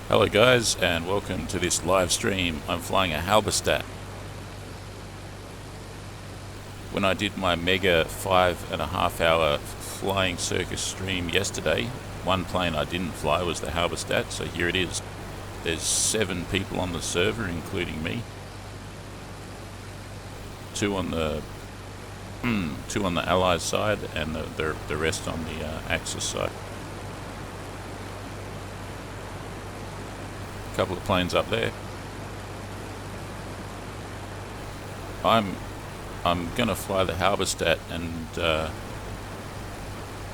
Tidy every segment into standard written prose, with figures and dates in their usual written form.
Hello guys, and welcome to this live stream. I'm flying a Halbersdadt. When I did my mega 5.5 hour flying circus stream yesterday, one plane I didn't fly was the Halbersdadt, so here it is. There's 7 people on the server, including me. 2 on the Allies side, and the rest on the Axis side. Couple of planes up there. I'm gonna fly the Halbersdadt, and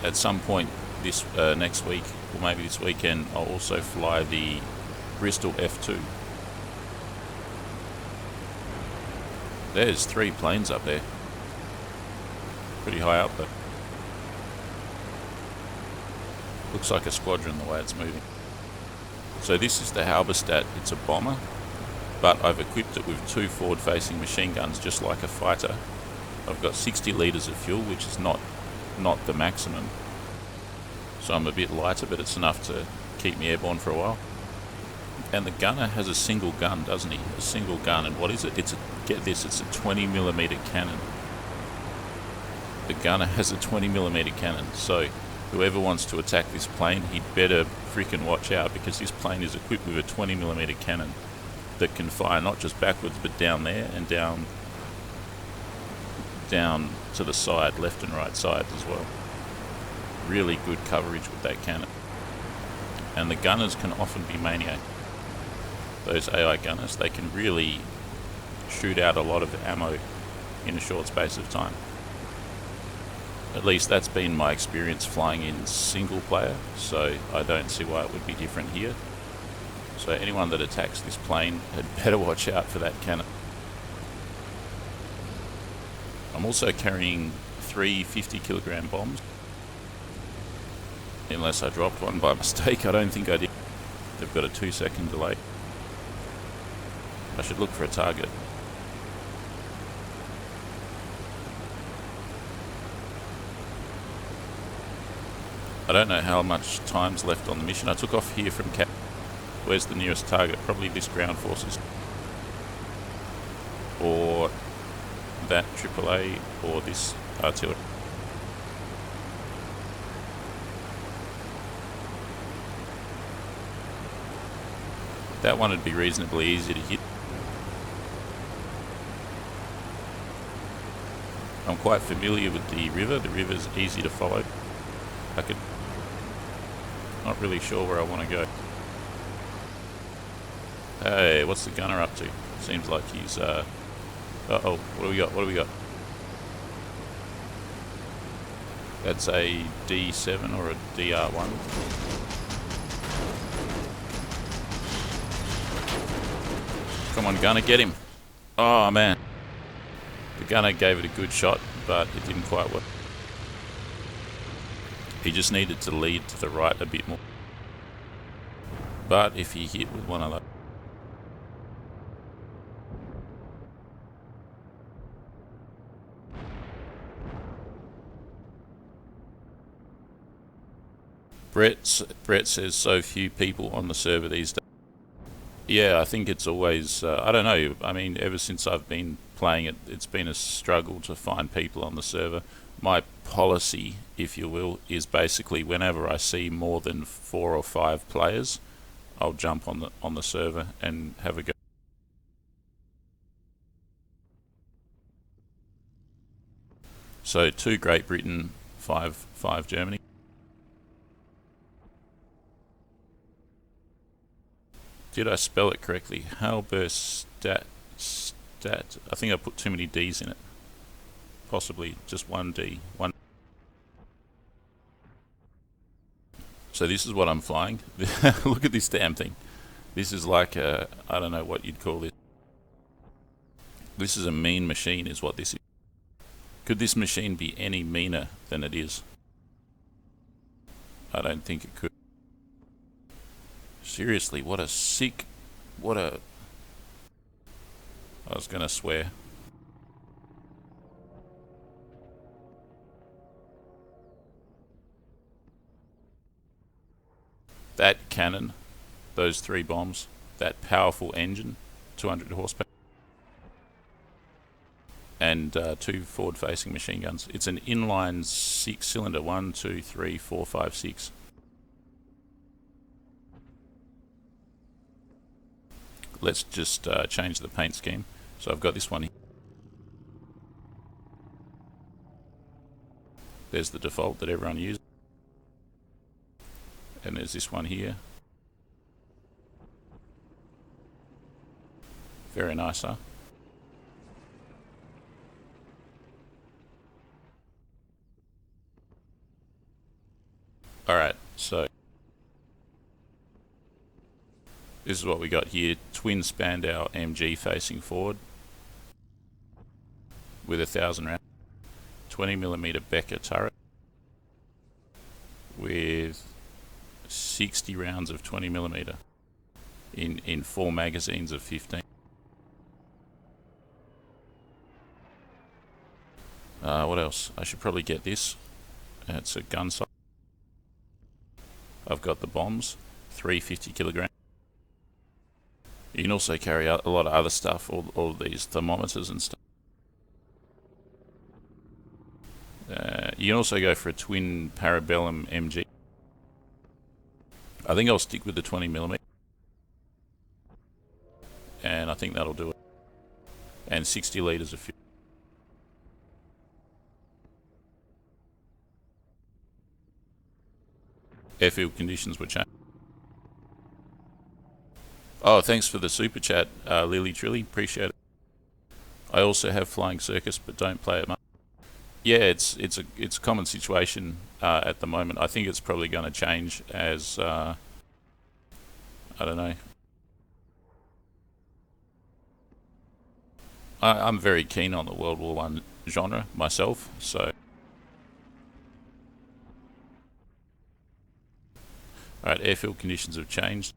at some point this next week, or maybe this weekend, I'll also fly the Bristol F2. There's 3 planes up there. Pretty high up, but looks like a squadron the way it's moving. So this is the Halbersdadt. It's a bomber, but I've equipped it with 2 forward-facing machine guns, just like a fighter. I've got 60 litres of fuel, which is not the maximum. So I'm a bit lighter, but it's enough to keep me airborne for a while. And the gunner has a single gun, doesn't he? A single gun, and what is it? Get this, it's a 20mm cannon. The gunner has a 20mm cannon, so whoever wants to attack this plane, he'd better freaking watch out, because this plane is equipped with a 20mm cannon that can fire not just backwards but down there and down to the side, left and right sides as well. Really good coverage with that cannon. And the gunners can often be maniac. Those AI gunners, they can really shoot out a lot of ammo in a short space of time. At least that's been my experience flying in single player, so I don't see why it would be different here. So anyone that attacks this plane had better watch out for that cannon. I'm also carrying 3 50kg bombs. Unless I dropped one by mistake, I don't think I did. They've got a 2-second delay. I should look for a target. I don't know how much time's left on the mission. I took off here from Cap. Where's the nearest target? Probably this ground forces. Or that AAA, or this artillery. That one would be reasonably easy to hit. I'm quite familiar with the river. The river's easy to follow. Not really sure where I want to go. Hey, what's the gunner up to? Seems like he's, uh-oh, what do we got? That's a D7 or a DR1. Come on, gunner, get him. Oh, man. The gunner gave it a good shot, but it didn't quite work. He just needed to lead to the right a bit more. But if he hit with one of those... Brett says so few people on the server these days. Yeah, I think it's always... I don't know. I mean, ever since I've been playing it, it's been a struggle to find people on the server. My policy, if you will, is basically whenever I see more than 4 or 5 players, I'll jump on the server and have a go. So 2 Great Britain, 5 Germany. Did I spell it correctly? Halbersdadt. I think I put too many D's in it. Possibly just 1 D. So this is what I'm flying. Look at this damn thing. This is like a... I don't know what you'd call this. This is a mean machine is what this is. Could this machine be any meaner than it is? I don't think it could. Seriously, what a sick... What a... I was gonna swear. That cannon those 3 bombs, that powerful engine, 200 horsepower, and 2 forward-facing machine guns. It's an inline 6-cylinder, 1, 2, 3, 4, 5, 6. Let's just change the paint scheme. So I've got this one here. There's the default that everyone uses. And there's this one here. Very nice, huh? Alright, so this is what we got here. Twin Spandau MG facing forward with 1,000 rounds. 20mm Becker turret with 60 rounds of 20mm in 4 magazines of 15. What else? I should probably get this. It's a gun sight. I've got the bombs, 350 kilograms. You can also carry out a lot of other stuff, all these thermometers and stuff. You can also go for a twin Parabellum MG. I think I'll stick with the 20mm. And I think that'll do it. And 60 litres of fuel. Airfield conditions were changed. Oh, thanks for the super chat, Lily Trilly. Appreciate it. I also have Flying Circus, but don't play it much. Yeah, it's a common situation at the moment. I think it's probably going to change as I don't know. I'm very keen on the World War I genre myself, so. Alright, airfield conditions have changed.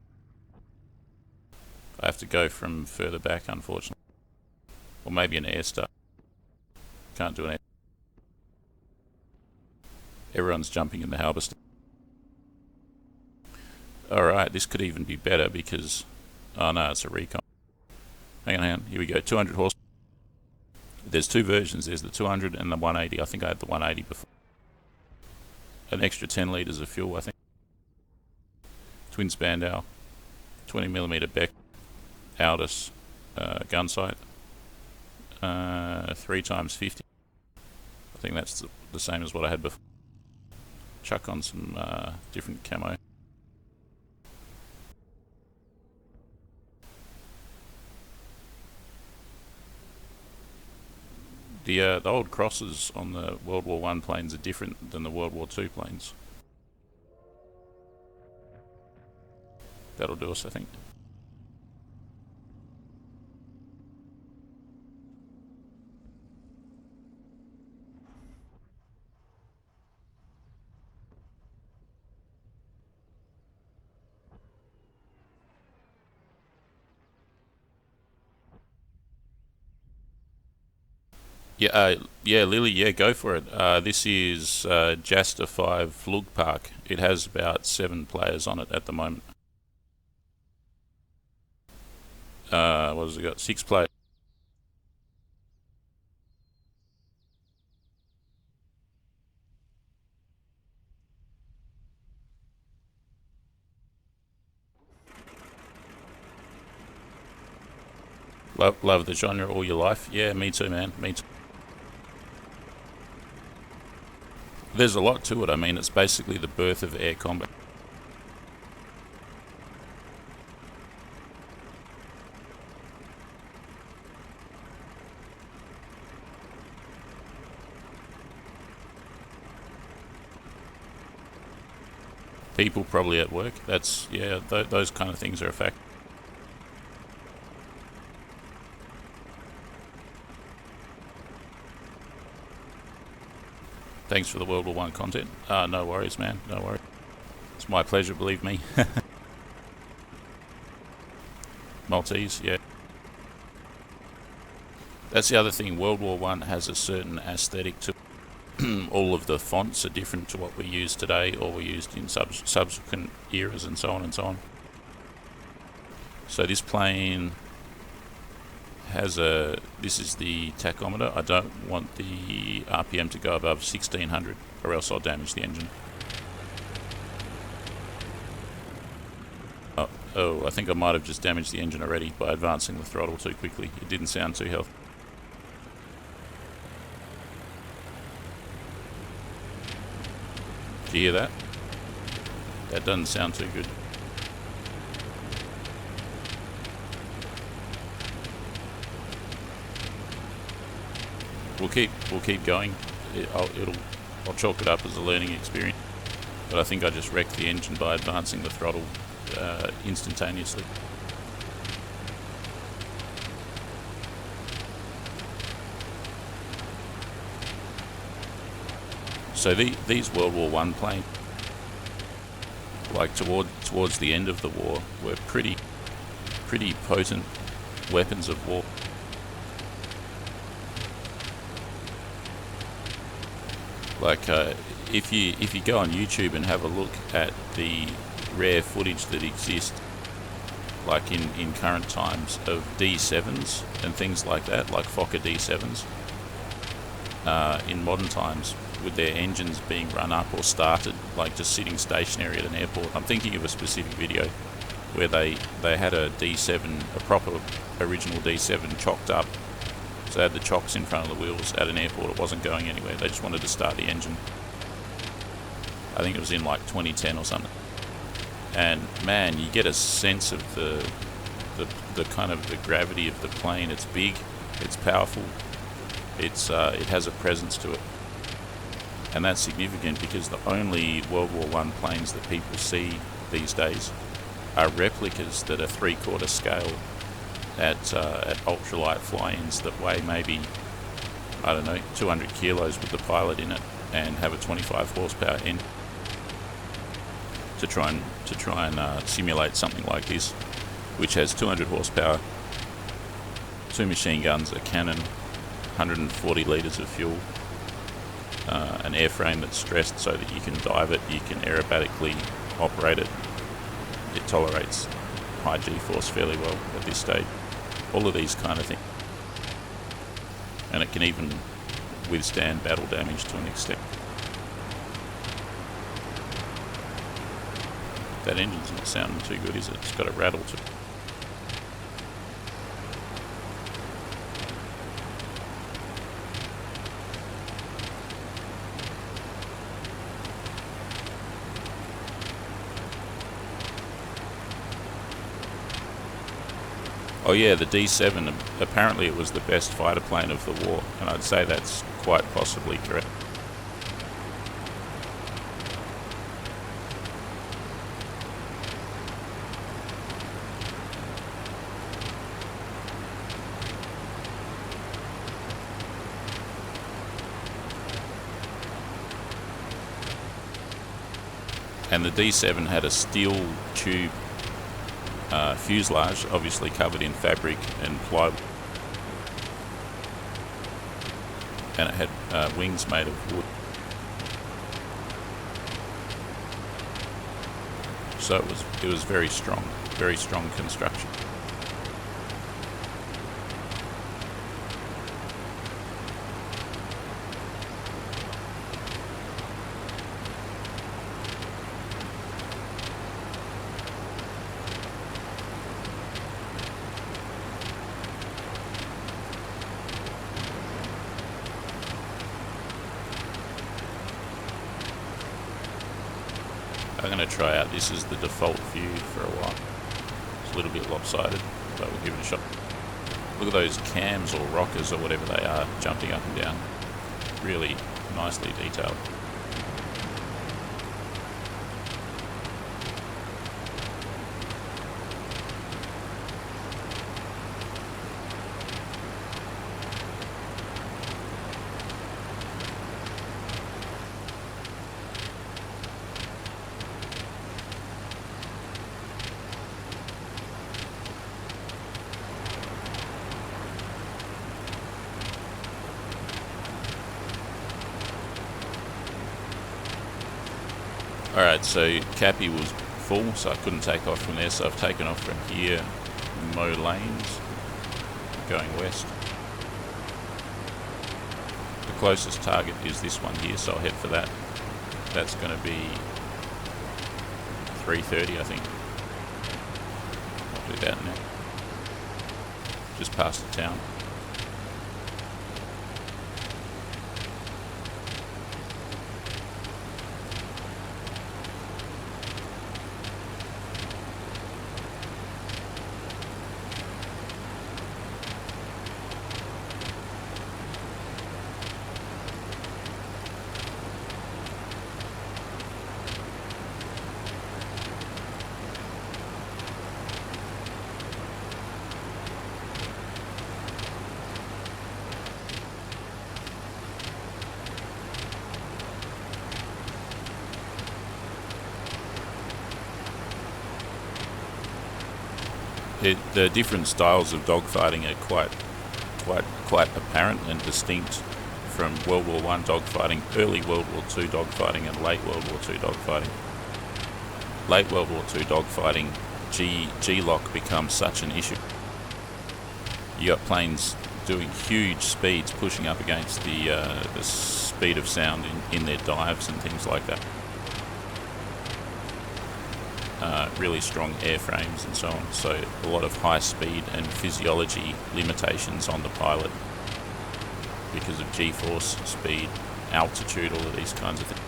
I have to go from further back, unfortunately. Or maybe an air start. Can't do an air. Everyone's jumping in the Halbersdadt. Alright, this could even be better because... Oh no, it's a recon. Hang on, here we go. 200 horse. There's 2 versions. There's the 200 and the 180. I think I had the 180 before. An extra 10 litres of fuel, I think. Twin Spandau, 20mm Beck, Aldous gun sight, 3 times 50. I think that's the same as what I had before. Chuck on some different camo. The old crosses on the World War I planes are different than the World War II planes. That'll do us, I think. Yeah, Lily, yeah, go for it. This is Jasta 5 Flugpark. It has about 7 players on it at the moment. What has it got? 6 players. Love the genre all your life. Yeah, me too, man. Me too. There's a lot to it. I mean, it's basically the birth of air combat. People probably at work. That's, yeah, those kind of things are a fact. Thanks for the World War I content. No worries, man. No worries. It's my pleasure, believe me. Maltese, yeah. That's the other thing. World War I has a certain aesthetic to it. All of the fonts are different to what we use today or we used in subsequent eras and so on and so on. So this plane has this is the tachometer. I don't want the RPM to go above 1600 or else I'll damage the engine. Oh, I think I might have just damaged the engine already by advancing the throttle too quickly. It didn't sound too healthy. Did you hear that? That doesn't sound too good. We'll keep going. I'll chalk it up as a learning experience. But I think I just wrecked the engine by advancing the throttle instantaneously. So these World War I planes, like towards the end of the war, were pretty potent weapons of war. Like if you go on YouTube and have a look at the rare footage that exists, like in current times, of D7s and things like that, like Fokker D7s, in modern times, with their engines being run up or started, like just sitting stationary at an airport. I'm thinking of a specific video where they had a D7, a proper original D7 chocked up. So they had the chocks in front of the wheels at an airport. It wasn't going anywhere. They just wanted to start the engine. I think it was in like 2010 or something. And man, you get a sense of the kind of the gravity of the plane. It's big, it's powerful, it has a presence to it. And that's significant because the only World War I planes that people see these days are replicas that are 3/4 scale at ultralight fly-ins that weigh maybe, I don't know, 200 kilos with the pilot in it and have a 25 horsepower engine to try and simulate something like this, which has 200 horsepower, 2 machine guns, a cannon, 140 litres of fuel, an airframe that's stressed so that you can dive it, you can aerobatically operate it. It tolerates high G-force fairly well at this stage. All of these kind of things. And it can even withstand battle damage to an extent. That engine's not sounding too good, is it? It's got a rattle to it. Oh yeah, the D7, apparently it was the best fighter plane of the war, and I'd say that's quite possibly correct. And the D7 had a steel tube fuselage, obviously covered in fabric and plywood, and it had wings made of wood. So it was very strong construction. I'm going to try out this as the default view for a while. It's a little bit lopsided, but we'll give it a shot. Look at those cams or rockers or whatever they are jumping up and down. Really nicely detailed. Alright, so Cappy was full, so I couldn't take off from there, so I've taken off from here Mow Lanes, going west. The closest target is this one here, so I'll head for that. That's going to be 3:30, I think. I'll do that now. Just past the town. The different styles of dogfighting are quite apparent and distinct from World War I dogfighting, early World War II dogfighting, and late World War II dogfighting. Late World War II dogfighting, G-lock becomes such an issue. You got planes doing huge speeds, pushing up against the speed of sound in their dives and things like that. Really strong airframes and so on, so a lot of high speed and physiology limitations on the pilot because of G-force, speed, altitude, all of these kinds of things.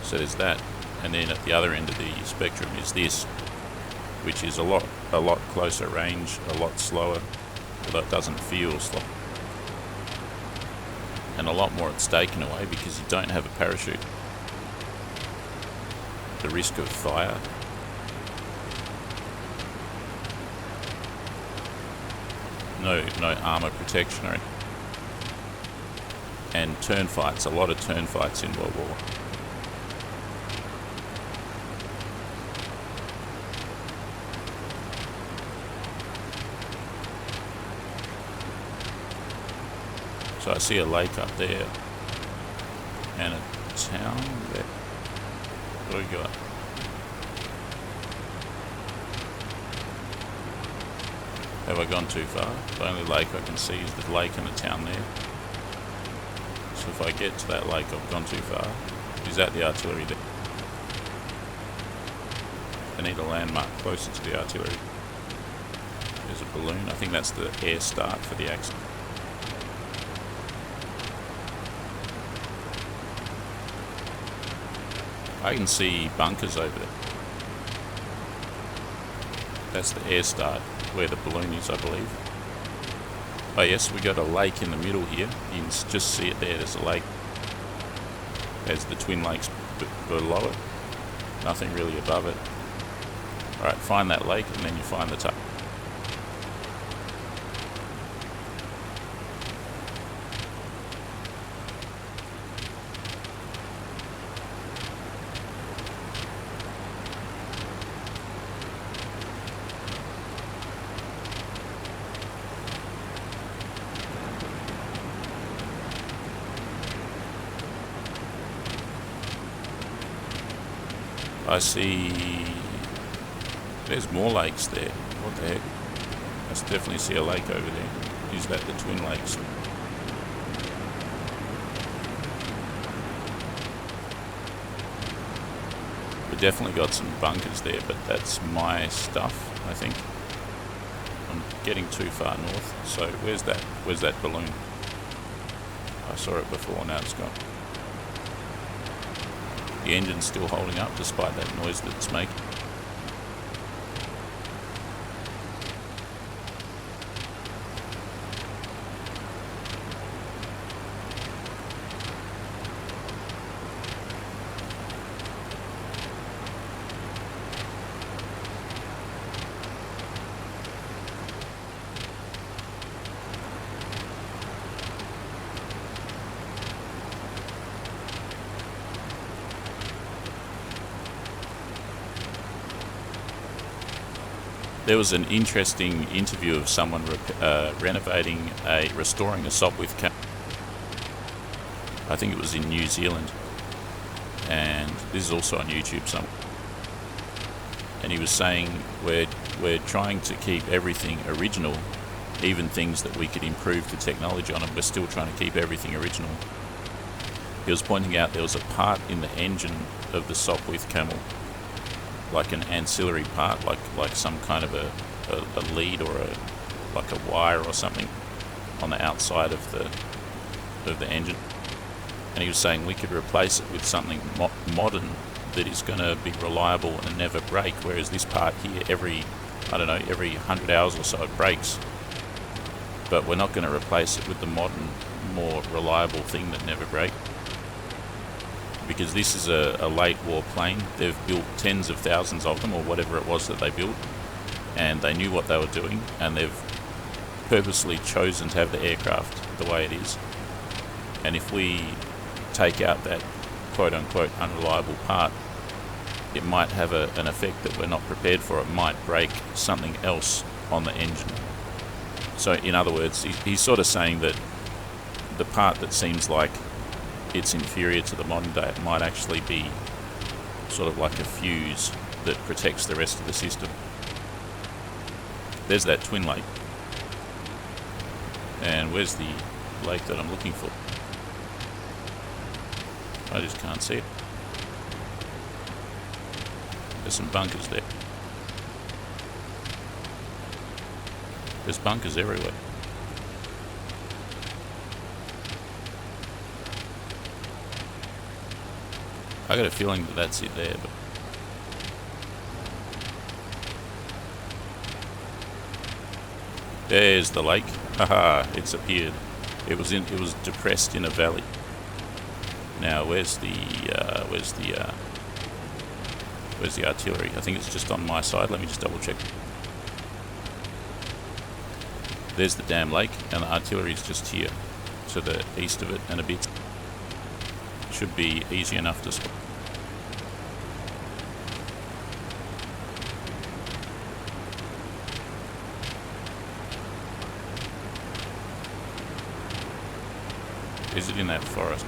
So there's that, and then at the other end of the spectrum is this, which is a lot closer range, a lot slower, although it doesn't feel slow, and a lot more at stake in a way because you don't have a parachute. The risk of fire, no armour protection or anything. And turn fights, a lot of turn fights in World War I. So I see a lake up there and a town there. What do we got? Have I gone too far? The only lake I can see is the lake and the town there. So if I get to that lake, I've gone too far. Is that the artillery there? I need a landmark closer to the artillery. There's a balloon. I think that's the air start for the accident. I can see bunkers over there. That's the air start, where the balloon is, I believe. Oh yes, we got a lake in the middle here. You can just see it there, there's a lake. There's the Twin Lakes below it. Nothing really above it. Alright, find that lake and then you find the top. I see there's more lakes there. What the heck? I definitely see a lake over there. Is that the Twin Lakes? We definitely got some bunkers there, but that's my stuff, I think. I'm getting too far north. So where's that balloon? I saw it before, now it's gone. The engine's still holding up despite that noise that it's making. There was an interesting interview of someone restoring a Sopwith camp. I think it was in New Zealand, and this is also on YouTube somewhere. and he was saying we're trying to keep everything original, even things that we could improve the technology on, and we're still trying to keep everything original. He was pointing out there was a part in the engine of the Sopwith Camel, like an ancillary part, like some kind of a lead or like a wire or something on the outside of the engine. And he was saying we could replace it with something modern that is going to be reliable and never break, whereas this part here, every 100 hours or so it breaks. But we're not going to replace it with the modern, more reliable thing that never breaks. Because this is a late war plane. They've built tens of thousands of them, or whatever it was that they built, and they knew what they were doing, and they've purposely chosen to have the aircraft the way it is. And if we take out that quote-unquote unreliable part, it might have an effect that we're not prepared for. It might break something else on the engine. So in other words, he's sort of saying that the part that seems like it's inferior to the modern day, it might actually be sort of like a fuse that protects the rest of the system. There's that twin lake. And where's the lake that I'm looking for? I just can't see it. There's some bunkers there. There's bunkers everywhere. I got a feeling that that's it there, but there's the lake. Haha, it's appeared. It was depressed in a valley. Now where's the artillery? I think it's just on my side. Let me just double check. There's the damn lake, and the artillery is just here to the east of it and a bit. Should be easy enough to spot. Is it in that forest?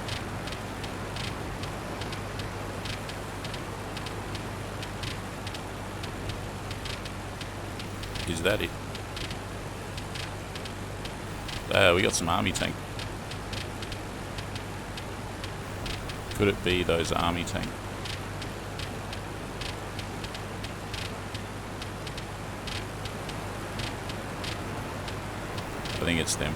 Is that it? We got some army tank. Could it be those army tank? I think it's them.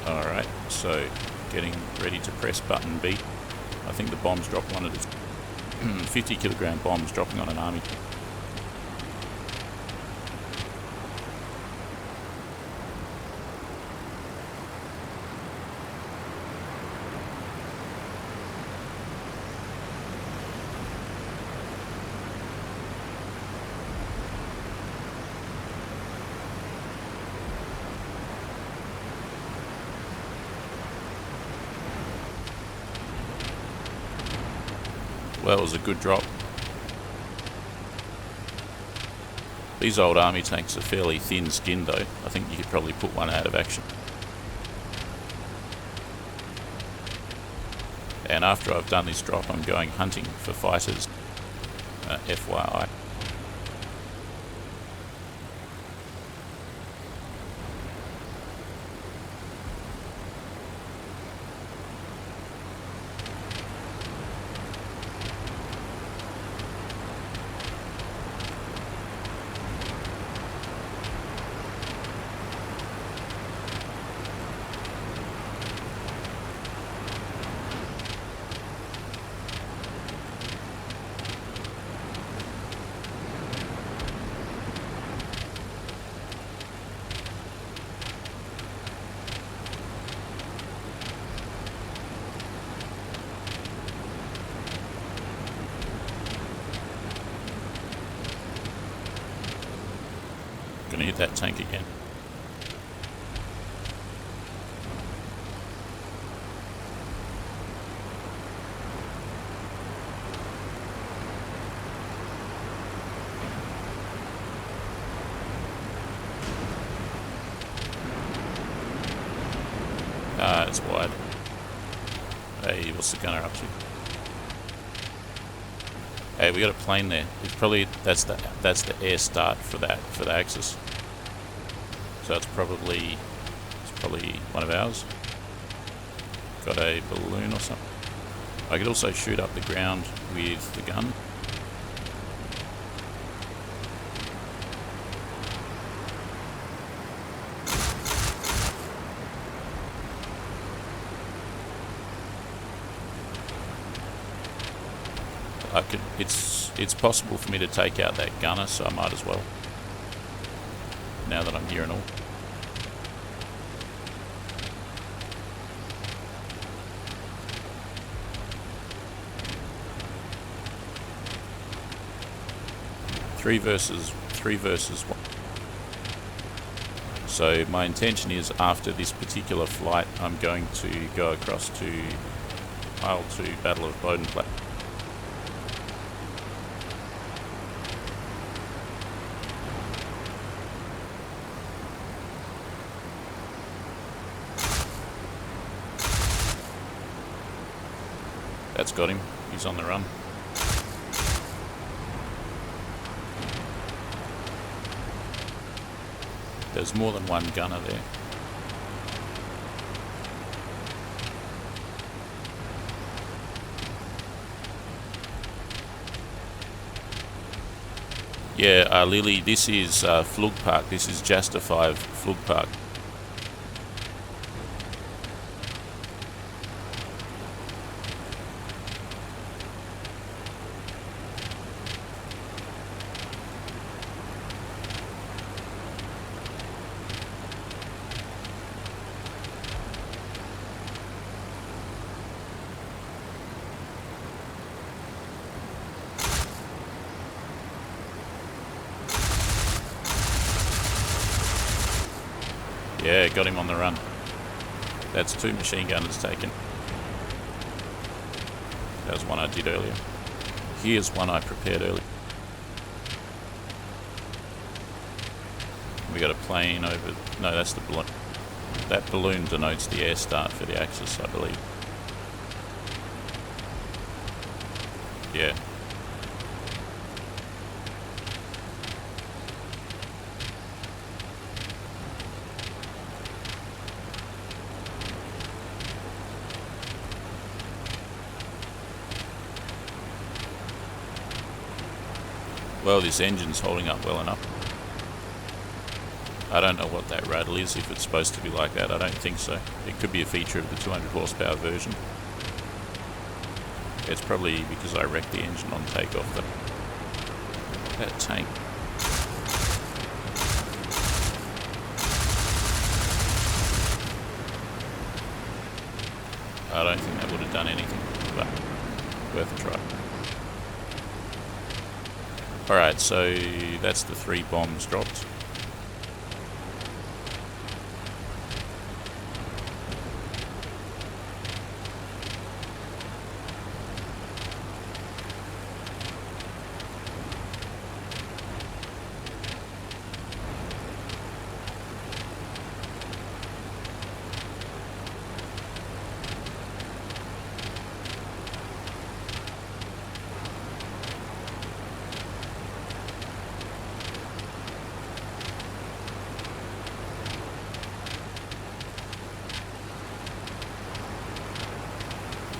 Alright, so getting ready to press button B. I think the bomb's dropped one of the 50 kilogram bombs dropping on an army. Well, it was a good drop. These old army tanks are fairly thin-skinned though. I think you could probably put one out of action. And after I've done this drop, I'm going hunting for fighters. FYI. Gonna hit that tank again. It's wide. Hey, what's the gunner up to? Okay, we got a plane there. It's probably that's the air start for the Axis. So it's probably one of ours. Got a balloon or something. I could also shoot up the ground with the gun. It's possible for me to take out that gunner, so I might as well. Now that I'm here and all. Three versus one. So my intention is, after this particular flight, I'm going to go across to Pile 2 Battle of Bodenplatte. That's got him. He's on the run. There's more than one gunner there. Yeah, Lily, this is Flugpark. This is Jasta 5 Flugpark. Yeah, got him on the run. That's 2 machine gunners taken. That was one I did earlier. Here's one I prepared earlier. We got a plane over... No, that's the balloon. That balloon denotes the air start for the Axis, I believe. Yeah. Well, this engine's holding up well enough. I don't know what that rattle is, if it's supposed to be like that. I don't think so. It could be a feature of the 200 horsepower version. It's probably because I wrecked the engine on takeoff. That tank. I don't think that would have done anything, but worth a try. Alright, so that's the 3 bombs dropped.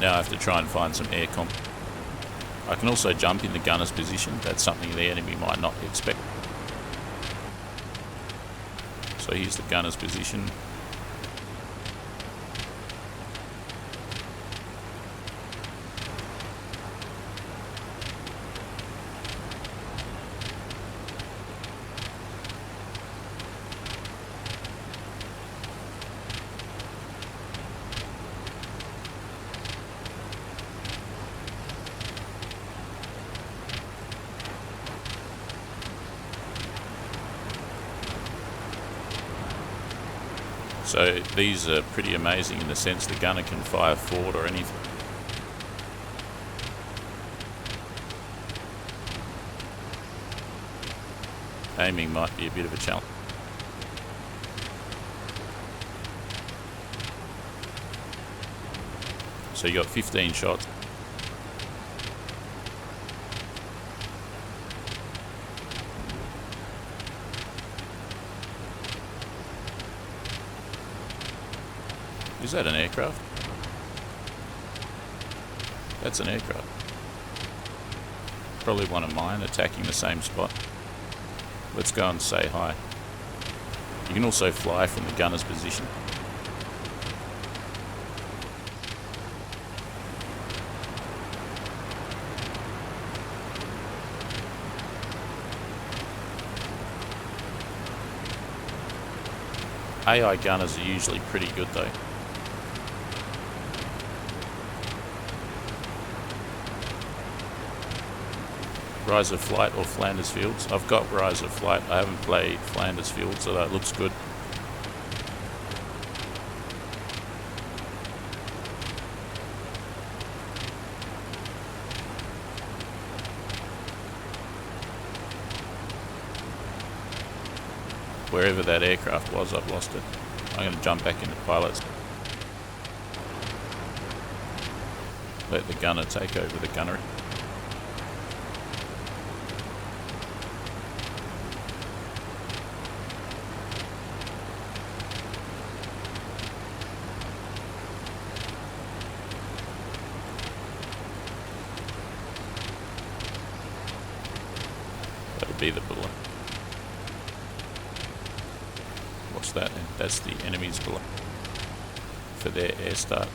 Now I have to try and find some air comp. I can also jump in the gunner's position. That's something the enemy might not expect. So here's the gunner's position. So these are pretty amazing in the sense the gunner can fire forward or anything. Aiming might be a bit of a challenge. So you got 15 shots. Is that an aircraft? That's an aircraft. Probably one of mine attacking the same spot. Let's go and say hi. You can also fly from the gunner's position. AI gunners are usually pretty good though. Rise of Flight or Flanders Fields. I've got Rise of Flight. I haven't played Flanders Fields, although it looks good. Wherever that aircraft was, I've lost it. I'm going to jump back into pilots. Let the gunner take over the gunnery. That'll be the bullet. What's that? That's the enemy's bullet for their air start.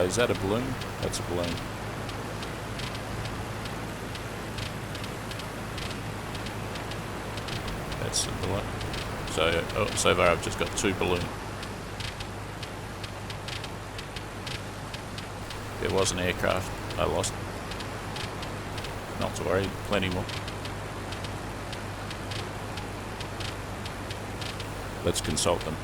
Is that a balloon? That's a balloon. That's the balloon. So far I've just got two balloons. There was an aircraft. I lost. Not to worry, plenty more. Let's consult them.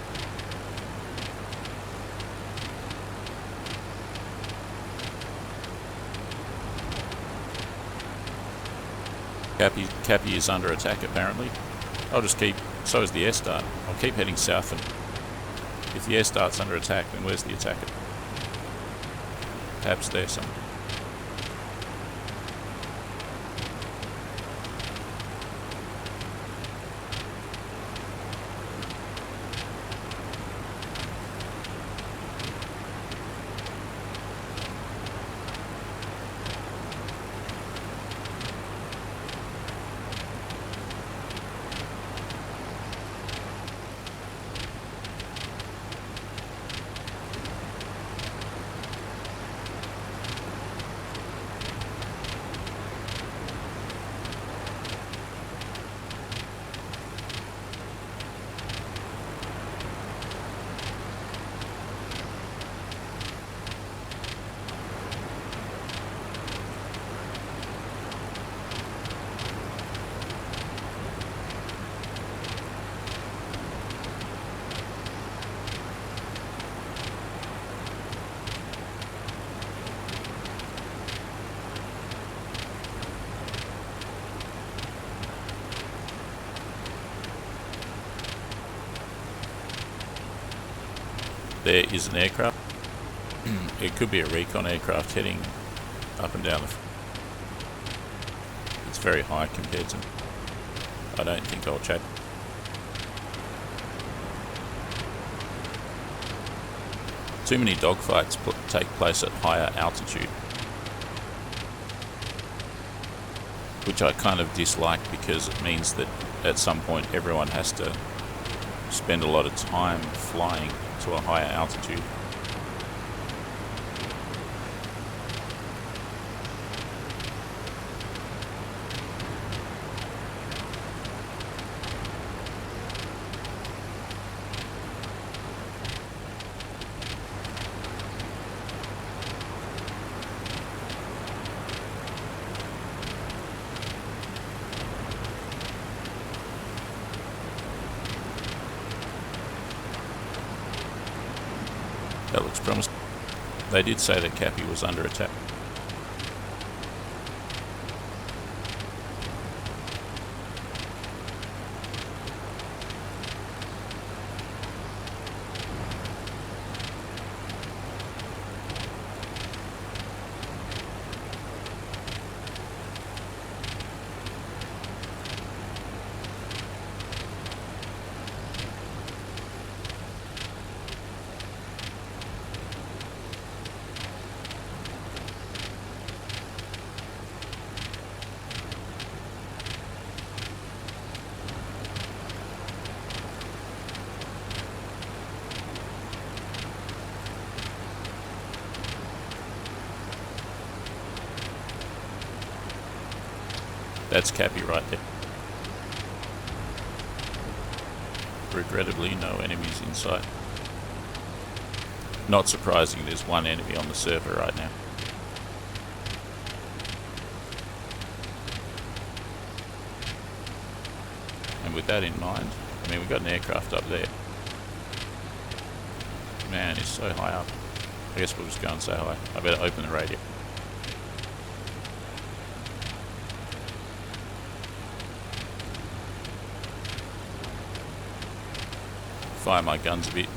Cappy is under attack apparently. I'll just keep, so is the air start. I'll keep heading south, and if the air start's under attack, then where's the attacker? Perhaps there's some. There is an aircraft. It could be a recon aircraft heading up and down the It's very high compared to... I don't think I'll chat. Too many dogfights take place at higher altitude. which I kind of dislike because it means that at some point everyone has to spend a lot of time flying to a higher altitude. That looks promising. They did say that Cappy was under attack. That's Cappy right there. Regrettably, no enemies in sight. Not surprising, there's one enemy on the server right now. And with that in mind, I mean, we've got an aircraft up there. Man, it's so high up. I guess we'll just go and say hi. I better open the radio. Fire my guns a bit.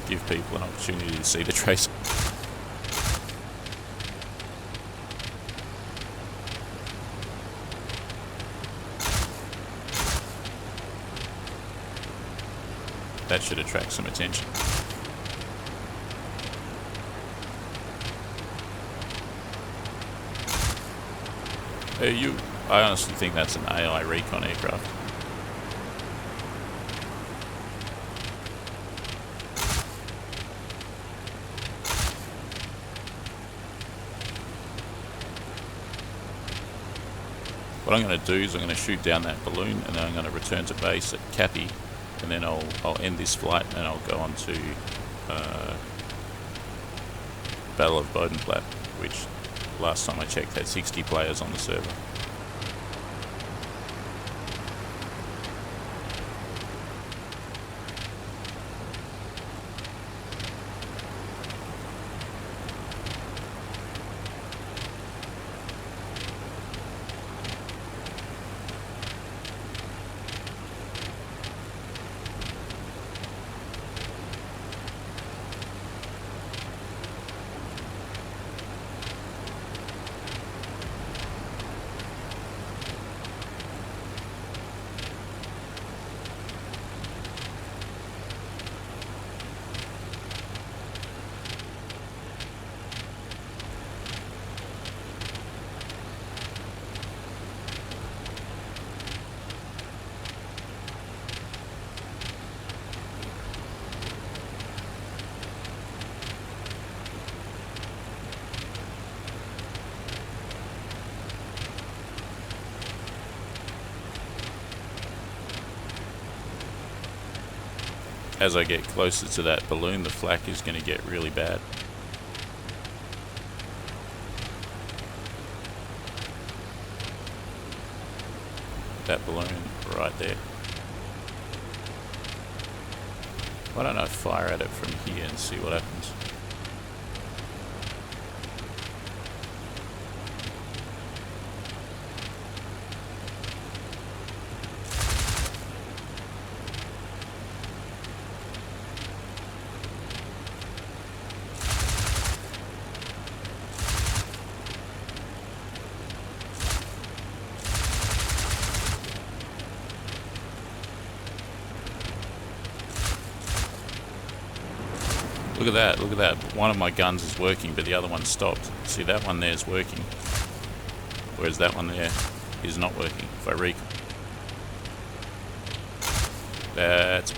Give people an opportunity to see the trace. That should attract some attention. I honestly think that's an AI recon aircraft. What I'm going to do is I'm going to shoot down that balloon and then I'm going to return to base at Cappy, and then I'll end this flight and I'll go on to Battle of Bodenplatte, which last time I checked had 60 players on the server. As I get closer to that balloon, the flak is going to get really bad. That balloon right there. Why don't I fire at it from here and see what happens? Look at that. One of my guns is working, but the other one stopped. See, that one there is working. whereas that one there is not working. If I that's...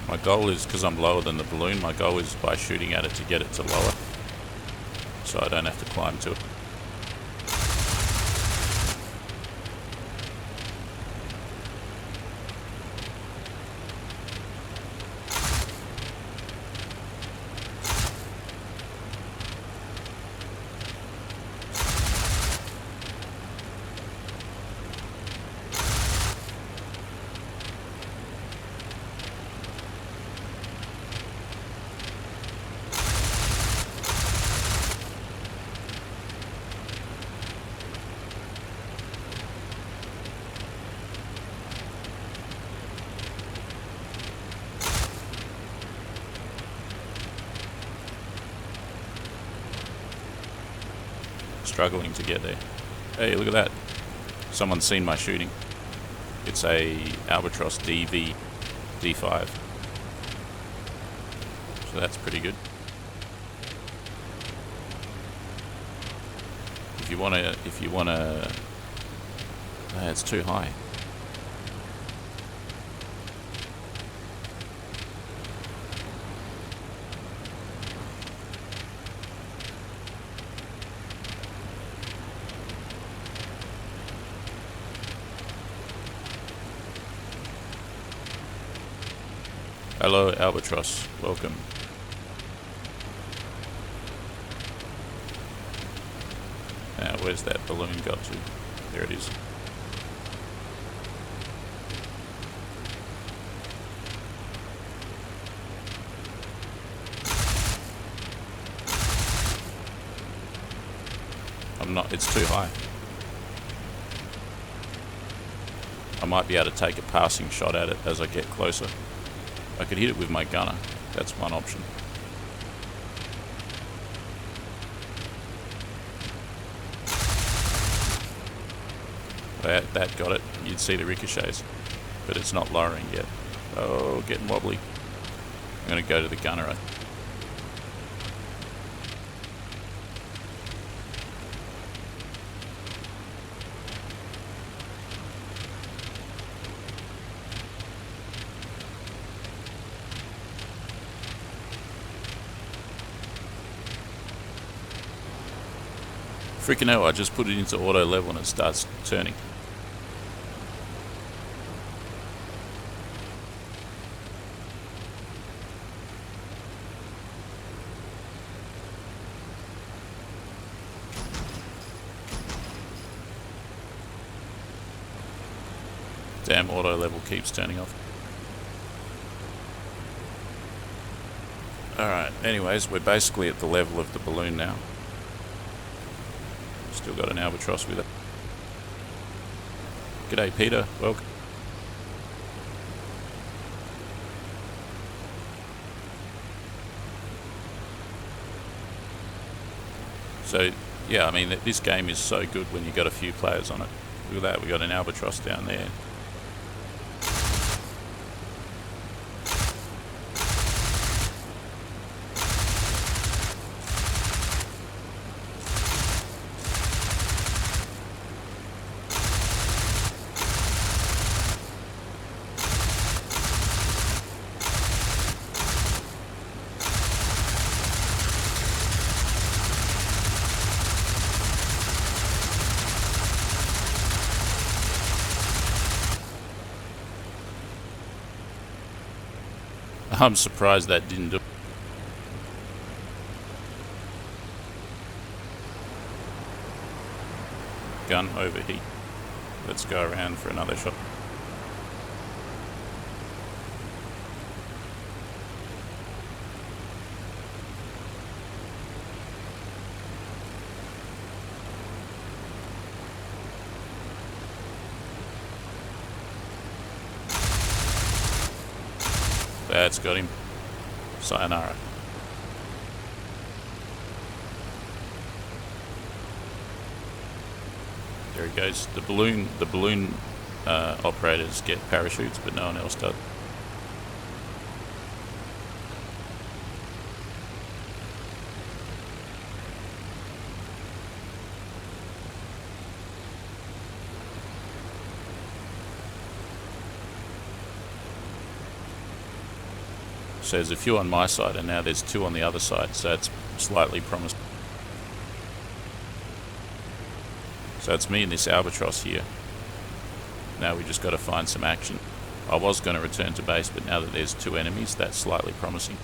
My goal is, because I'm lower than the balloon, my goal is by shooting at it to get it to lower, so I don't have to climb to it. Struggling to get there. Hey, look at that. Someone's seen my shooting. It's a Albatross DV D5. So that's pretty good. If you wanna, it's too high. Hello, Albatross. Welcome. Now, where's that balloon got to? There it is. It's too high. I might be able to take a passing shot at it as I get closer. I could hit it with my gunner. That's one option. That got it. You'd see the ricochets. But it's not lowering yet. Oh, getting wobbly. I'm going to go to the gunner. Freaking hell, I just put it into auto level and it starts turning. Damn, auto level keeps turning off. Alright, anyways, we're basically at the level of the balloon now. Still got an Albatross with it. G'day Peter, welcome. So yeah, I mean this game is so good when you got a few players on it. Look at that, we got an Albatross down there. I'm surprised that didn't do it. Gun overheat. Let's go around for another shot. That's got him. Sayonara. There he goes. The balloon operators get parachutes, but no one else does. So there's a few on my side, and now there's 2 on the other side, so it's slightly promising. So it's me and this albatross here. Now we just got to find some action. I was going to return to base, but now that there's 2 enemies, that's slightly promising.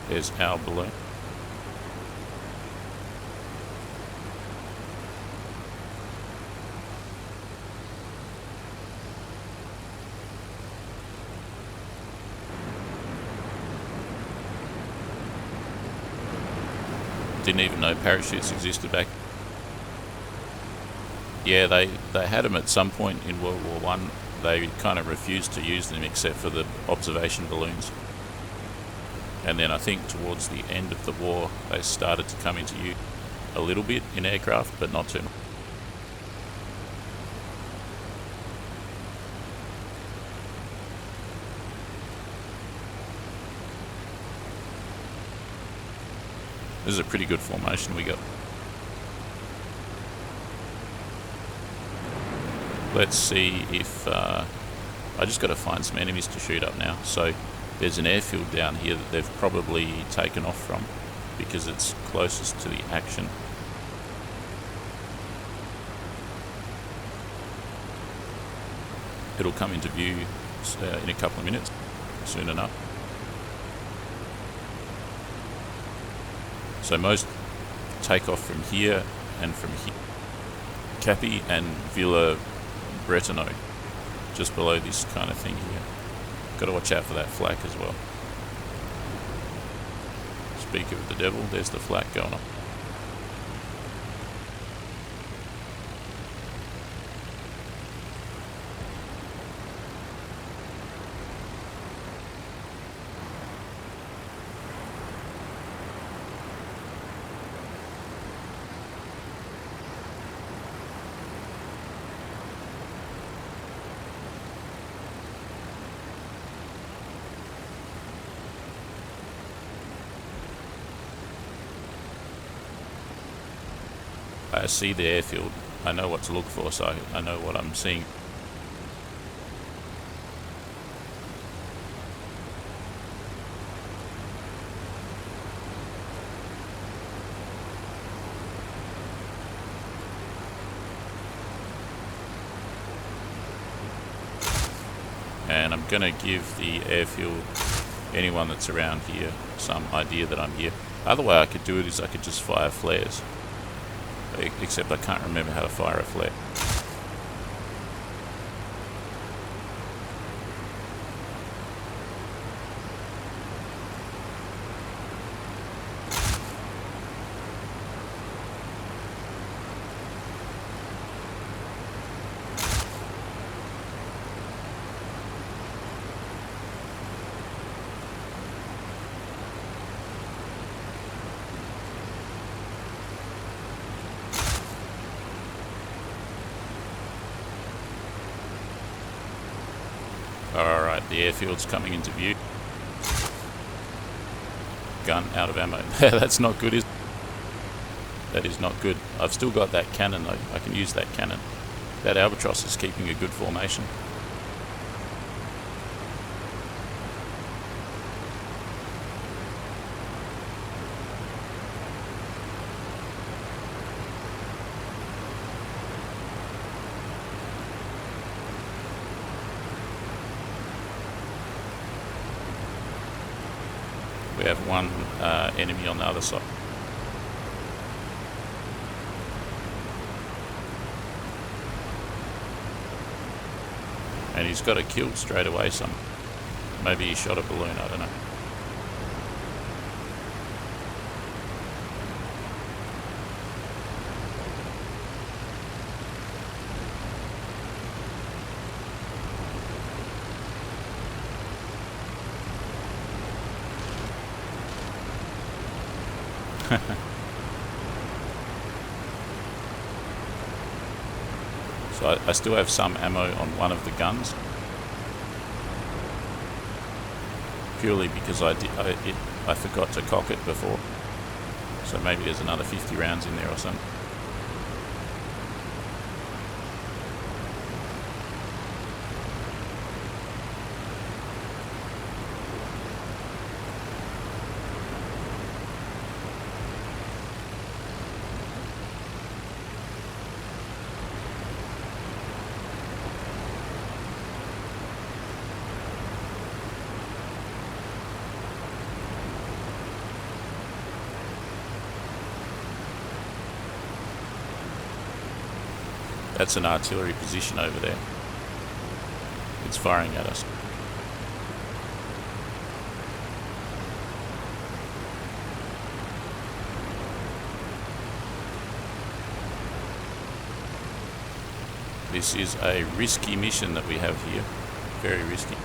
There's our balloon. Didn't even know parachutes existed back. Yeah, they had them at some point in World War One. They kind of refused to use them except for the observation balloons. And then I think towards the end of the war, they started to come into use a little bit in aircraft, but not too much. This is a pretty good formation we got. Let's see if... I just got to find some enemies to shoot up now. So there's an airfield down here that they've probably taken off from because it's closest to the action. It'll come into view in a couple of minutes, soon enough. So most take off from here and from here. Cappy and Villa Bretano, just below this kind of thing here. Got to watch out for that flak as well. Speak of the devil, there's the flak going on. I see the airfield, I know what to look for, so I know what I'm seeing. And I'm going to give the airfield, anyone that's around here, some idea that I'm here. Other way I could do it is I could just fire flares. Except I can't remember how to fire a flare. Alright, the airfield's coming into view. Gun out of ammo. That's not good, is it? That is not good. I've still got that cannon though. I can use that cannon. That albatross is keeping a good formation. We have one enemy on the other side. And he's got a kill straight away. Maybe he shot a balloon, I don't know. So I still have some ammo on one of the guns, purely because I forgot to cock it before. So maybe there's another 50 rounds in there or something. That's an artillery position over there. It's firing at us. This is a risky mission that we have here. Very risky.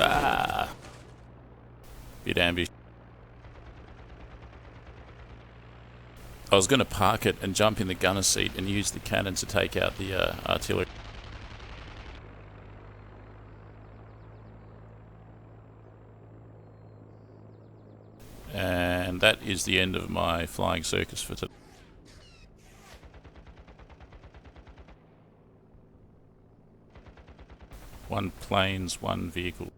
Ah, bit ambitious. I was going to park it and jump in the gunner seat and use the cannon to take out the artillery. And that is the end of my flying circus for today. One planes, one vehicle.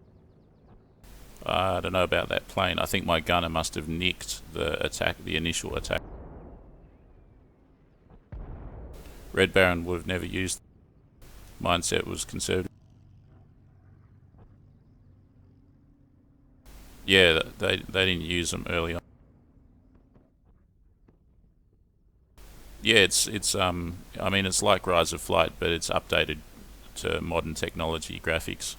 I don't know about that plane. I think my gunner must have nicked the attack, the initial attack. Red Baron would have never used. Mindset was conservative. Yeah, they didn't use them early on. Yeah, it's I mean it's like Rise of Flight, but it's updated to modern technology graphics.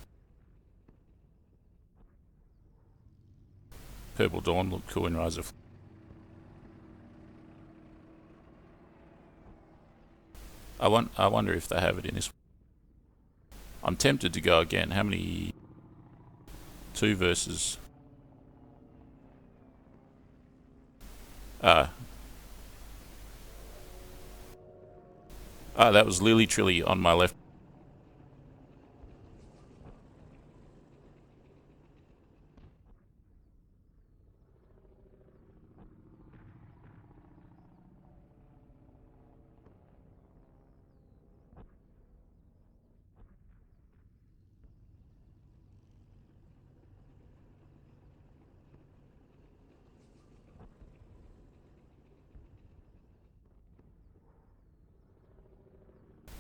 Purple Dawn looked cool in Rise of Flight. I wonder if they have it in this. I'm tempted to go again. How many? 2 versus. That was Lily Trilly on my left.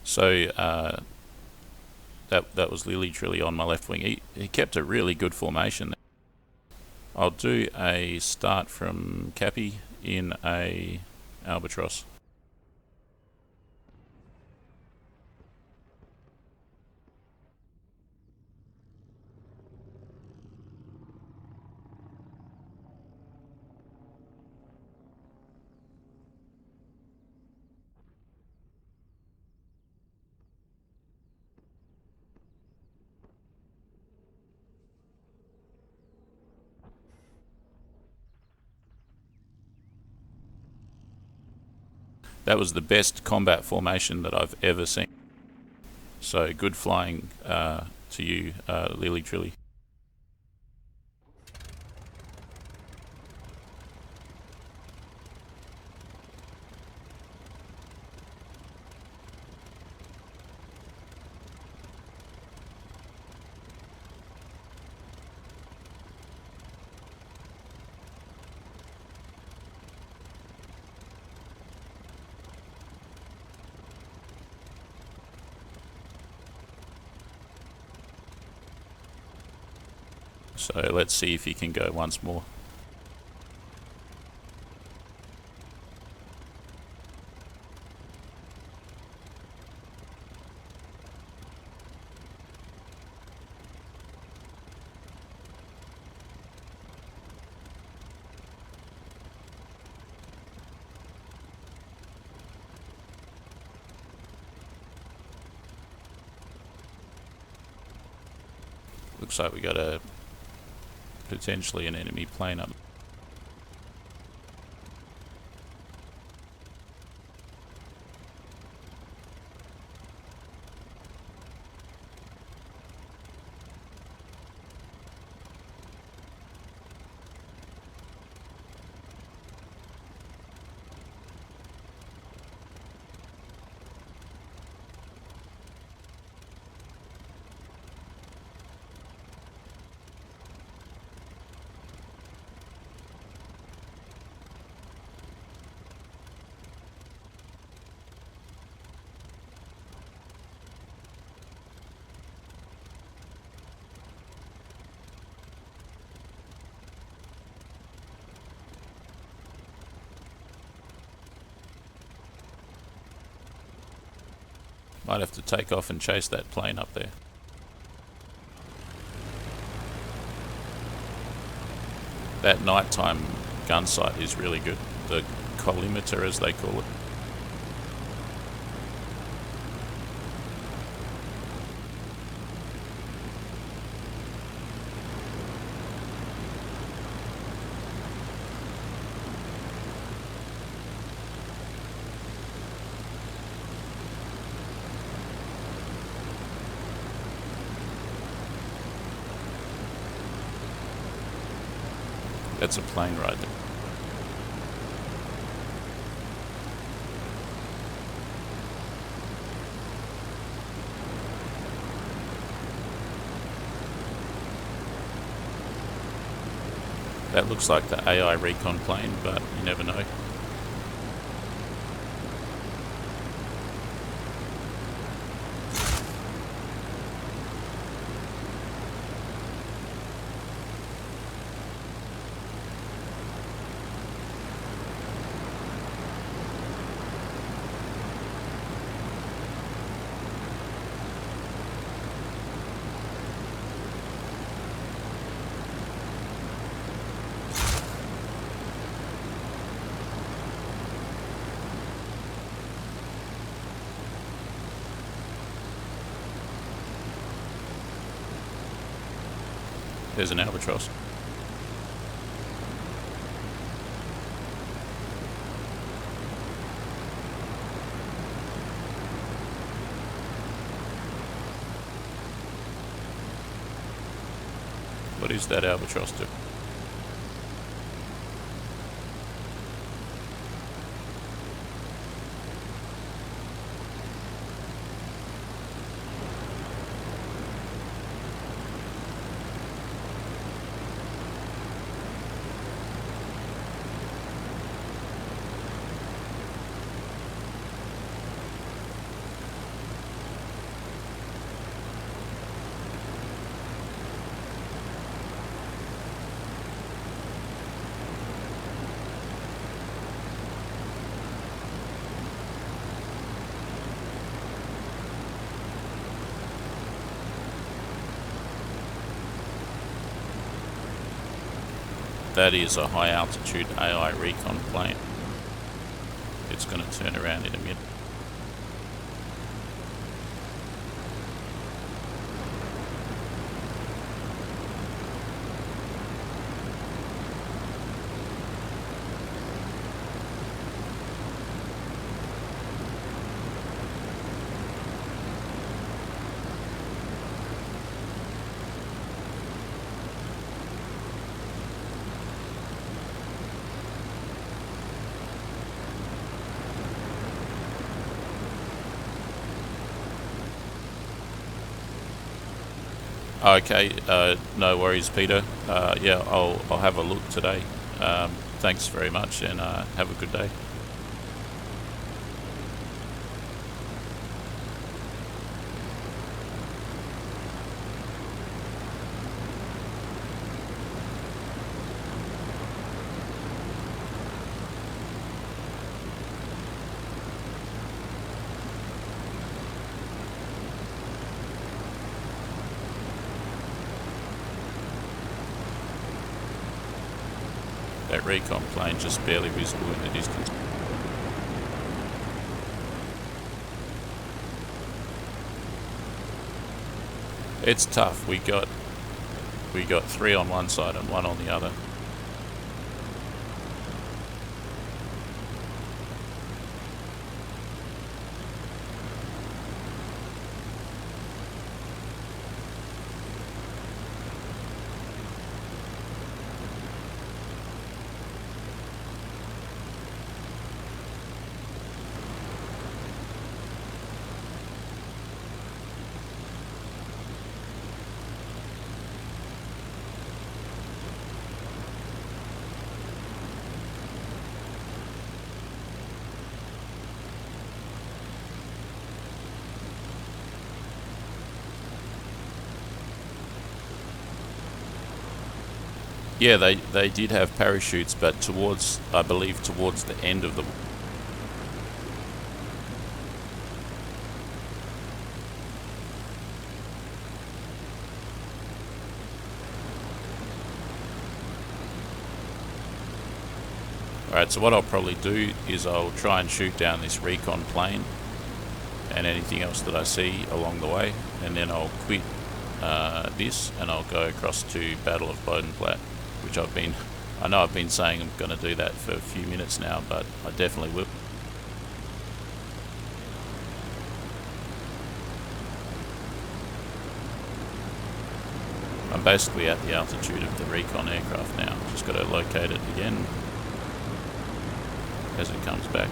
So that was Lily Trilly on my left wing. He kept a really good formation. I'll do a start from Cappy in a Albatross. That was the best combat formation that I've ever seen. So good flying to you, Lily Trilly. So let's see if he can go once more. Looks like we got a potentially an enemy plane up. Might have to take off and chase that plane up there. That nighttime gun sight is really good. The collimator, as they call it. That's a plane right there. That looks like the AI recon plane, but you never know. There's an albatross. What is that albatross do? That is a high altitude AI recon plane. It's going to turn around in a minute. Okay, no worries, Peter. Yeah, I'll have a look today. Thanks very much, and have a good day. That recon plane just barely visible in the distance. It's tough. We got 3 on one side and 1 on the other. Yeah, they did have parachutes, but I believe towards the end of the... Alright, so what I'll probably do is I'll try and shoot down this recon plane and anything else that I see along the way, and then I'll quit this and I'll go across to Battle of Bodenplatte, which I know I've been saying I'm going to do that for a few minutes now, but I definitely will. I'm basically at the altitude of the recon aircraft now. Just got to locate it again as it comes back.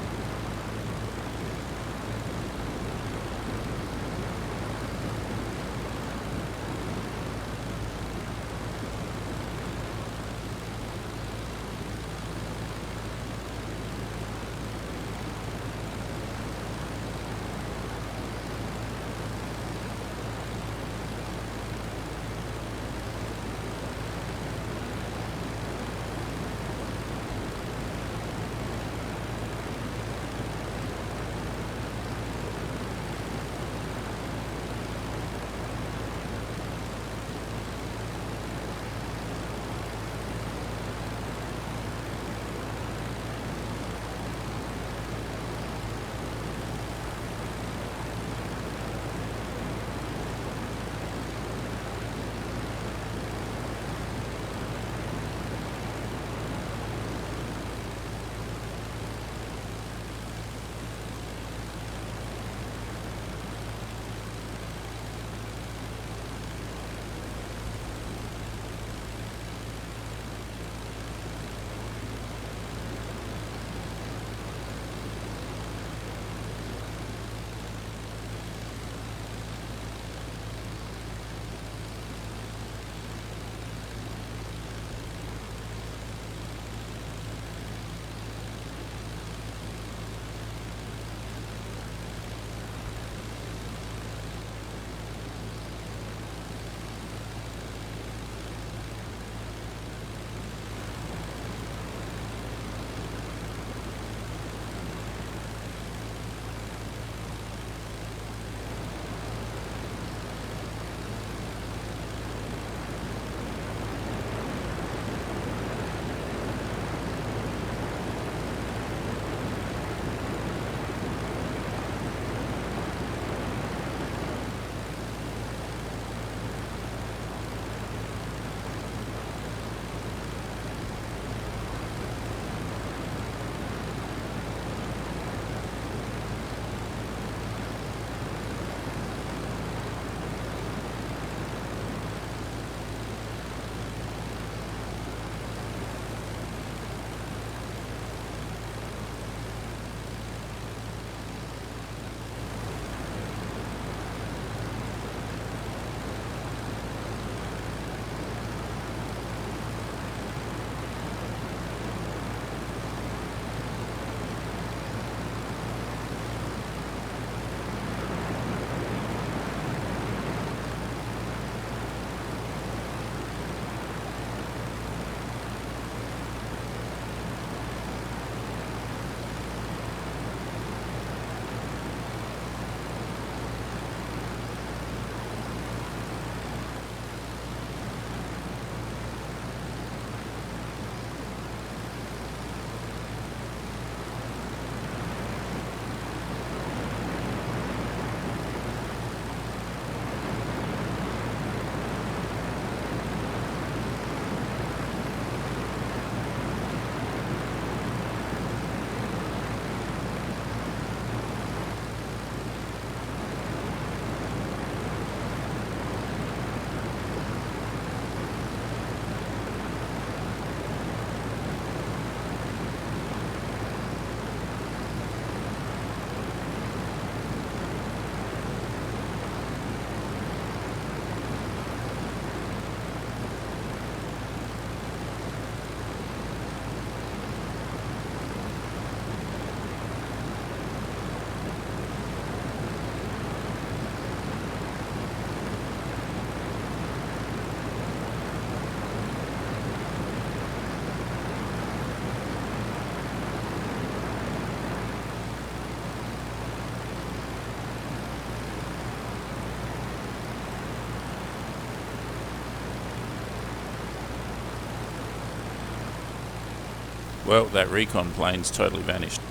Well, that recon plane's totally vanished.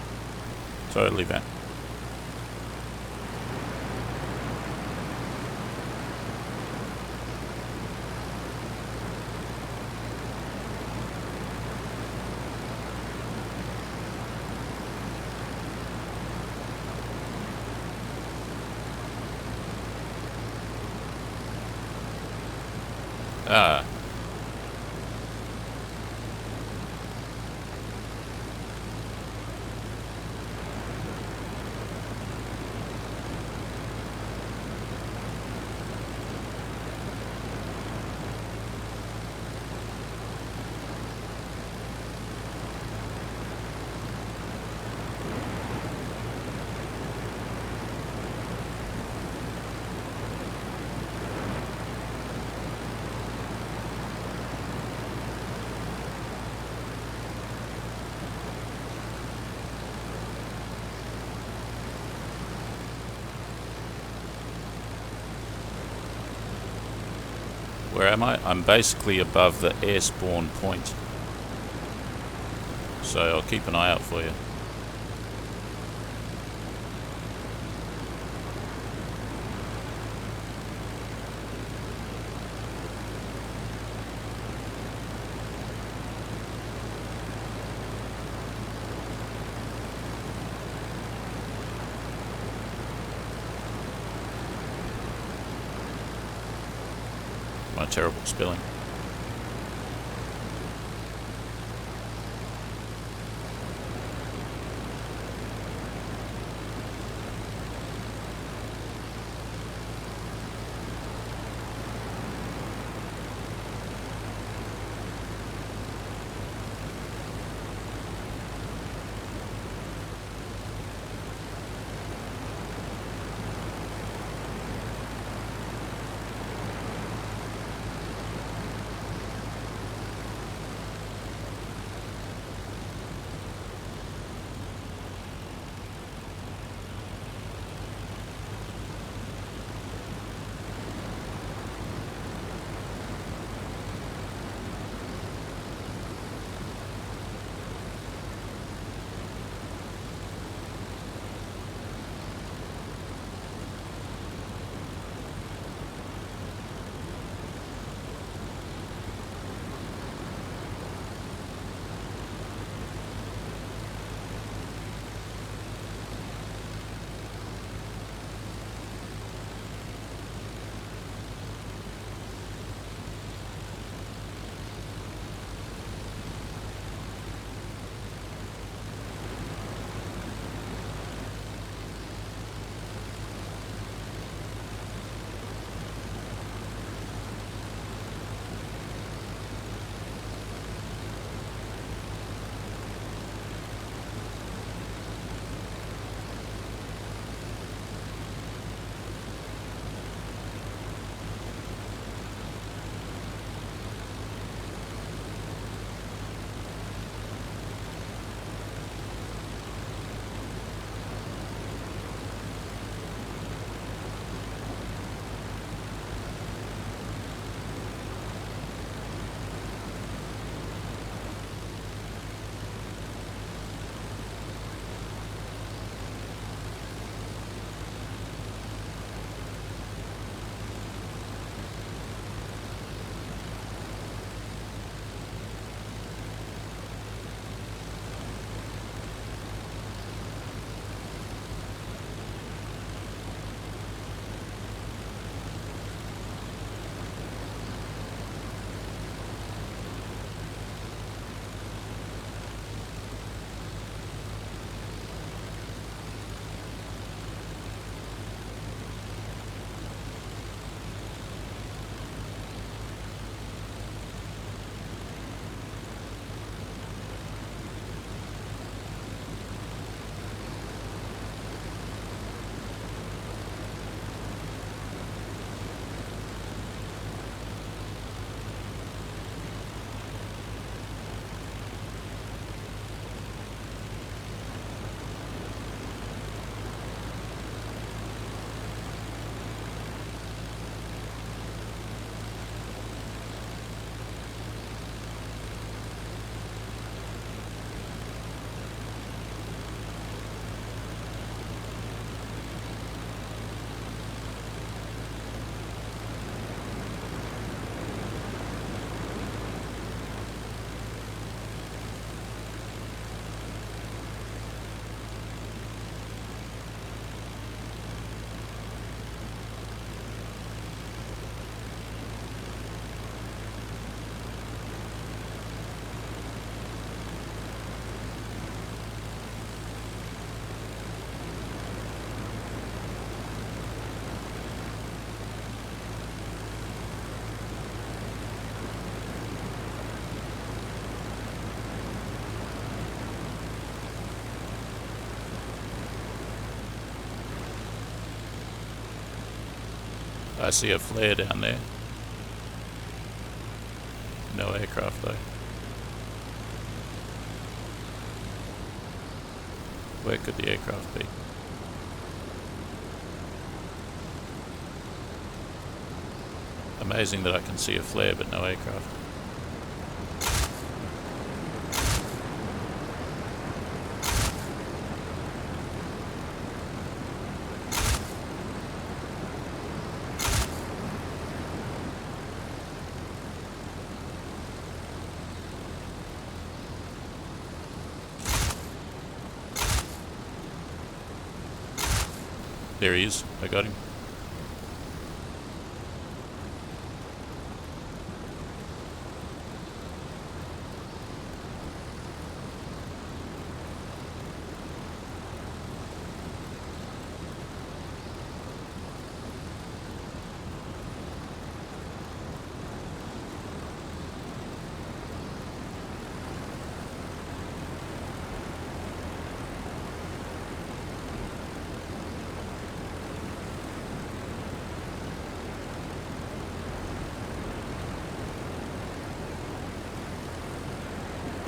Totally vanished. Ah. Where am I? I'm basically above the air spawn point. So I'll keep an eye out for you. My terrible spelling. I see a flare down there. No aircraft though. Where could the aircraft be? Amazing that I can see a flare but no aircraft. There he is, I got him.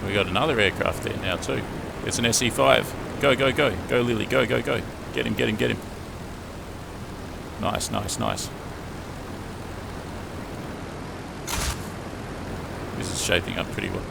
We got another aircraft there now too. It's an SE5. Go, go, go. Go, Lily. Go, go, go. Get him, get him, get him. Nice, nice, nice. This is shaping up pretty well.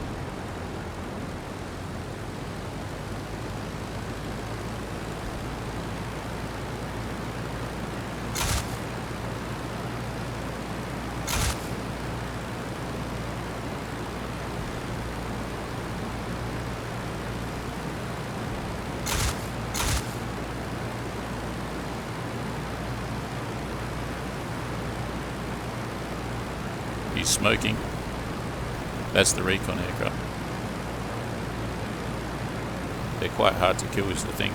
He's smoking. That's the recon aircraft. They're quite hard to kill is the thing.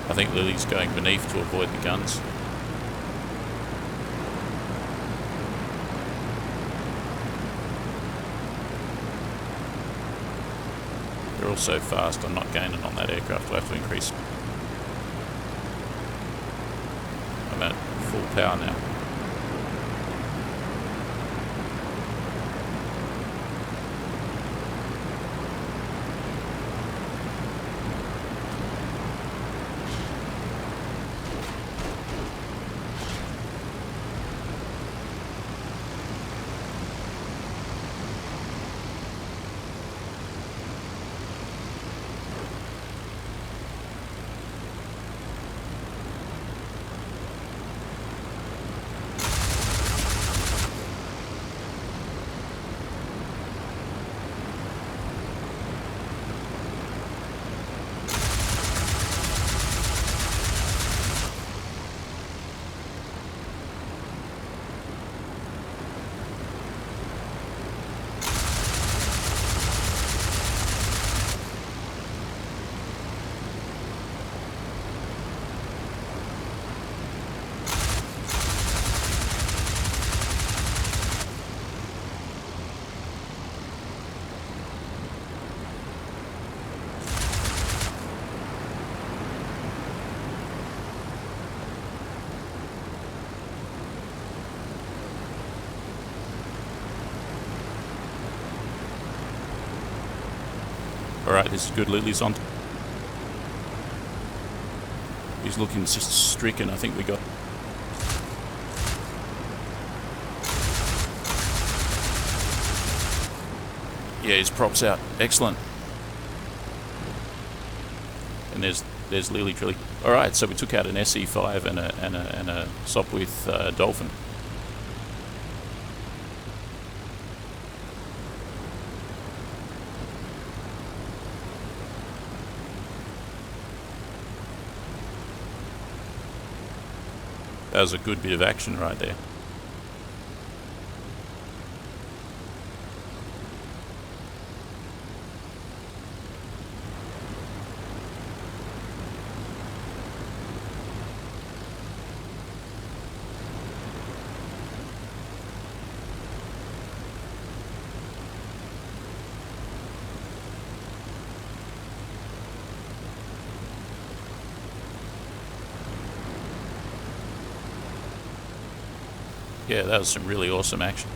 I think Lily's going beneath to avoid the guns. They're all so fast, I'm not gaining on that aircraft. I'll have to increase. I'm at full power now. Alright, this is good. Lily's on. He's looking just stricken. I think we got... Yeah, his props out. Excellent. And there's Lily drilling. Alright, so we took out an SE5 and a Sopwith Dolphin. That was a good bit of action right there. Yeah, that was some really awesome action.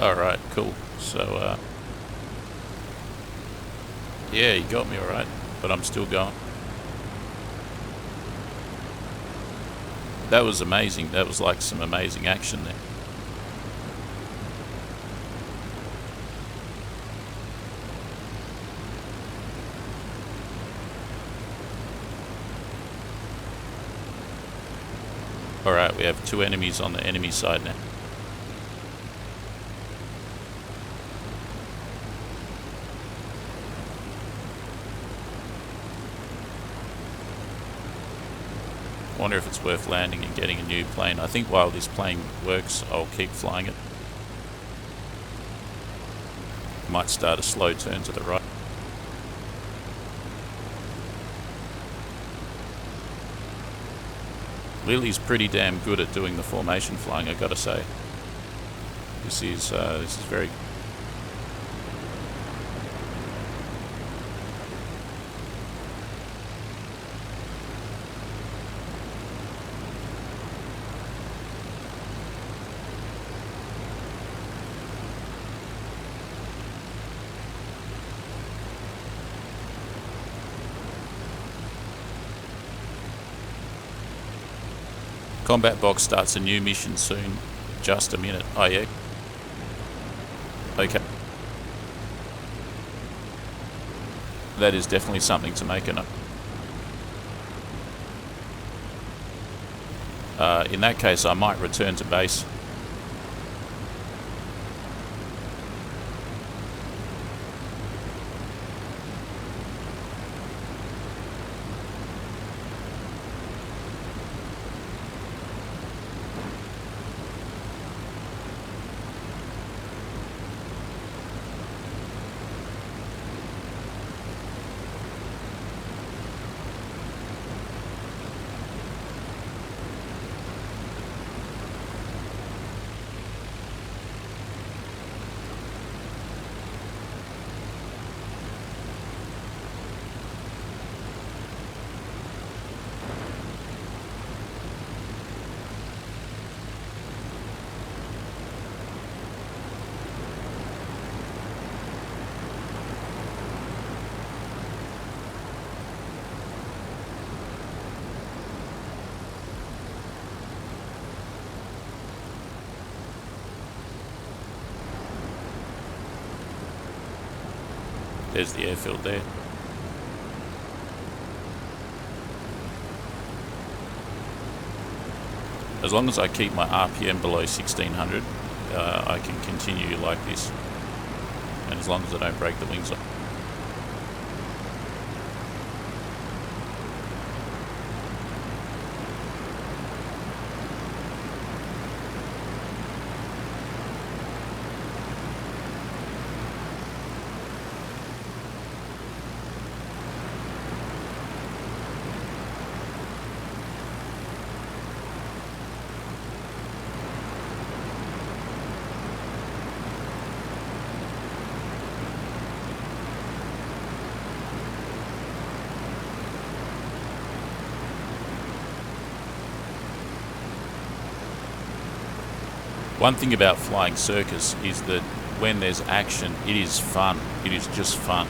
Alright, cool. So, yeah, you got me alright, but I'm still going. That was amazing. That was like some amazing action there. Alright, we have 2 enemies on the enemy side now. Wonder if it's worth landing and getting a new plane. I think while this plane works, I'll keep flying it. Might start a slow turn to the right. Lily's pretty damn good at doing the formation flying, I gotta say. This is very. Combat box starts a new mission soon. Just a minute. Oh yeah. Okay. That is definitely something to make a note. In that case, I might return to base. There's the airfield there. As long as I keep my RPM below 1600, I can continue like this. And as long as I don't break the wings off. One thing about flying Circus is that when there's action, it is fun. It is just fun.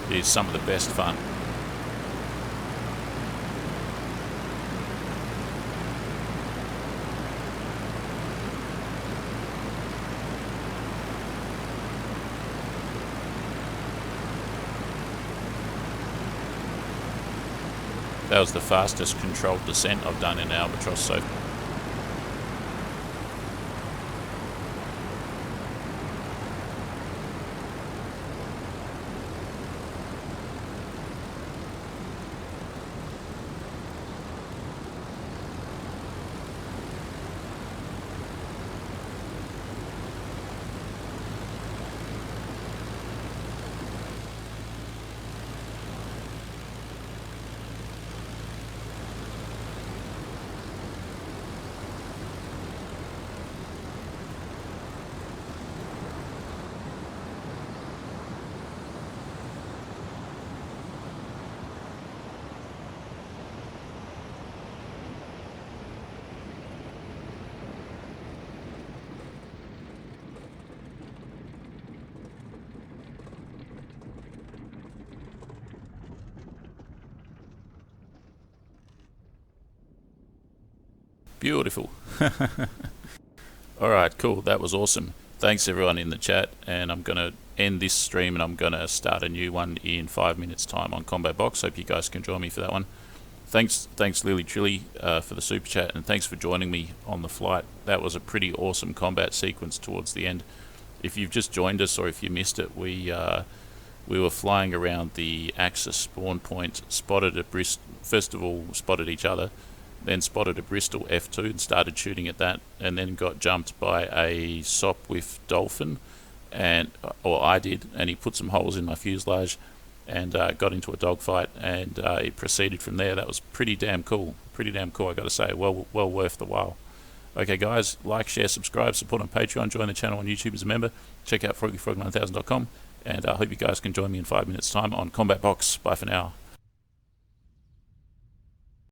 It is some of the best fun. That was the fastest controlled descent I've done in Albatross so far. Beautiful. Alright, cool. That was awesome. Thanks everyone in the chat, and I'm going to end this stream and I'm going to start a new one in 5 minutes time on Combat Box. Hope you guys can join me for that one. Thanks Lily Trilly for the super chat, and thanks for joining me on the flight. That was a pretty awesome combat sequence towards the end. If you've just joined us or if you missed it, we were flying around the Axis spawn point, spotted a first of all spotted each other, then spotted a Bristol F2 and started shooting at that, and then got jumped by a Sopwith Dolphin, or I did, and he put some holes in my fuselage and got into a dogfight, and it proceeded from there. That was pretty damn cool. I got to say. Well worth the while. Okay guys, like, share, subscribe, support on Patreon, join the channel on YouTube as a member, check out froggyfrog9000.com, and I hope you guys can join me in 5 minutes time on Combat Box. Bye for now.